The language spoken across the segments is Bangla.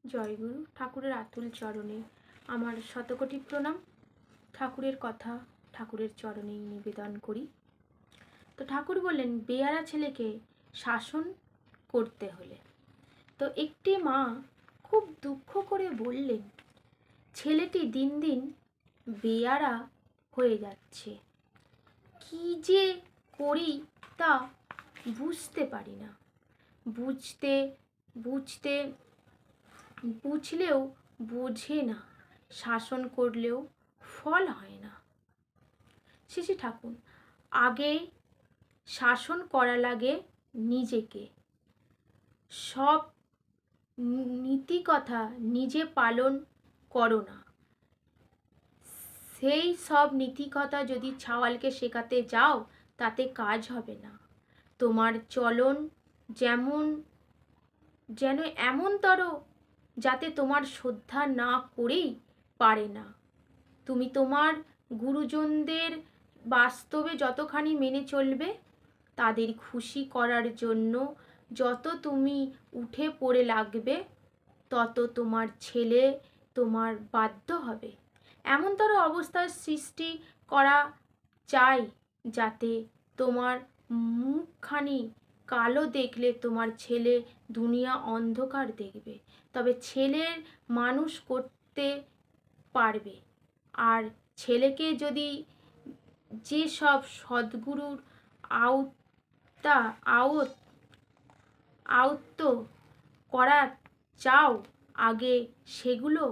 জয়গুরু। ঠাকুরের আতুল চরণে আমার শতকোটি প্রণাম। ঠাকুরের কথা ঠাকুরের চরণেই নিবেদন করি। তো ঠাকুর বললেন বেয়ারা ছেলেকে শাসন করতে হলে। তো একটি মা খুব দুঃখ করে বললেন, ছেলেটি দিন দিন বেয়ারা হয়ে যাচ্ছে, কি যে করি তা বুঝতে পারি না। বুঝলেও বোঝে না, শাসন করলেও ফল হয় না। শ্রী ঠাকুর, আগে শাসন করা লাগে নিজেকে। সব নীতি কথা নিজে পালন করো না। সেই সব নীতি কথা যদি ছাওয়ালকে শেখাতে যাও তাতে কাজ হবে না। তোমার চলন যেন এমনতর যাতে তোমার শ্রদ্ধা না করেই পারে না। তুমি তোমার গুরুজনদের বাস্তবে যতখানি মেনে চলবে, তাদের খুশি করার জন্য যত তুমি উঠে পড়ে লাগবে, তত তোমার ছেলে তোমার বাধ্য হবে। এমনতর অবস্থার সৃষ্টি করা চাই যাতে তোমার মুখখানি কালো দেখলে তোমার ছেলে দুনিয়া অন্ধকার দেখবে, তবে ছেলের মানুষ করতে পারবে। আর ছেলেকে যদি যেসব সদ্গুরুর আয়ত্ত করা চাও, আগে সেগুলো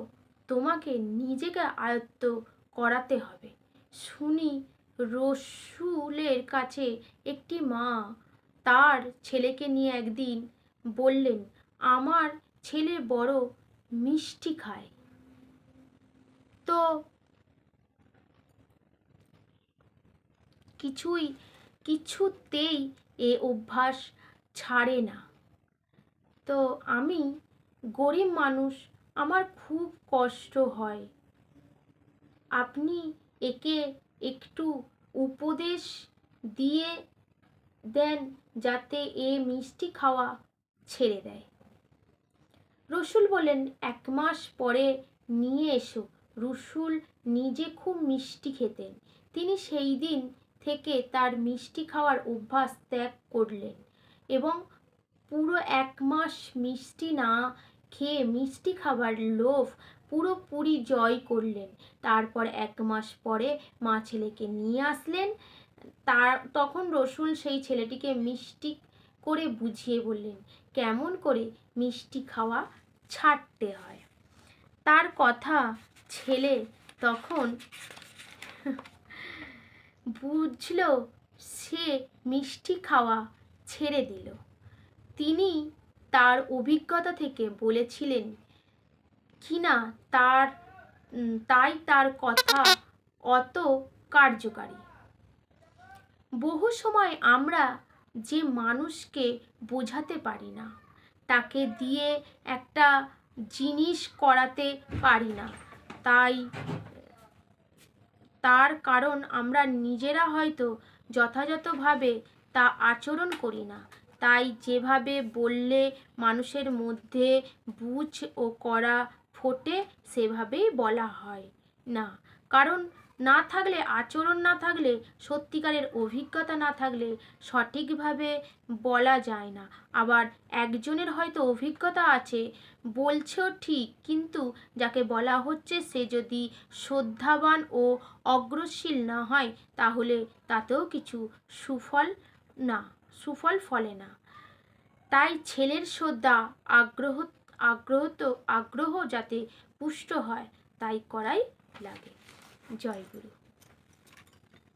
তোমাকে নিজেকে আয়ত্ত করাতে হবে। শুনি রসুলের কাছে একটি মা তার ছেলেকে নিয়ে একদিন বললেন, আমার ছেলে বড় মিষ্টি খায়, তো কিছুতেই এ অভ্যাস ছাড়ে না। তো আমি গরিব মানুষ, আমার খুব কষ্ট হয়। আপনি একে একটু উপদেশ দিয়ে দেন যাতে এ মিষ্টি খাওয়া ছেড়ে দেয়। রসুল বললেন, 1 মাস পরে নিয়ে এসো। রসুল নিজে খুব মিষ্টি খেতেন। তিনি সেই দিন থেকে তার মিষ্টি খাওয়ার অভ্যাস ত্যাগ করলেন এবং পুরো 1 মাস মিষ্টি না খেয়ে মিষ্টি খাবার লোভ পুরোপুরি জয় করলেন। তারপর 1 মাস পরে মা ছেলেকে নিয়ে আসলেন। তখন রসুল সেই ছেলেটিকে মিষ্টি করে বুঝিয়ে বললেন কেমন করে মিষ্টি খাওয়া ছাড়তে হয়। তার কথা ছেলে তখন বুঝলো, সে মিষ্টি খাওয়া ছেড়ে দিল। তিনি তার অভিজ্ঞতা থেকে বলেছিলেন কিনা তাই তার কথা অত কার্যকারী। বহু সময় আমরা যে মানুষকে বোঝাতে পারি না, তাকে দিয়ে একটা জিনিস করাতে পারি না, তার কারণ আমরা নিজেরা হয়তো যথাযথভাবে তা আচরণ করি না। তাই যেভাবে বললে মানুষের মধ্যে বুঝ ও করা ফোটে, সেভাবেই বলা হয় না। কারণ না থাকলে, আচরণ না থাকলে, সত্যিকারের অভিজ্ঞতা না থাকলে সঠিকভাবে বলা যায় না। আবার একজনের হয়তো অভিজ্ঞতা আছে, বলছেও ঠিক, কিন্তু যাকে বলা হচ্ছে সে যদি শ্রদ্ধাবান ও অগ্রশীল না হয়, তাহলে তাতেও কিছু সুফল ফলে না। তাই ছেলের শ্রদ্ধা আগ্রহ যাতে পুষ্ট হয়, তাই করাই লাগে। জয় গুরু।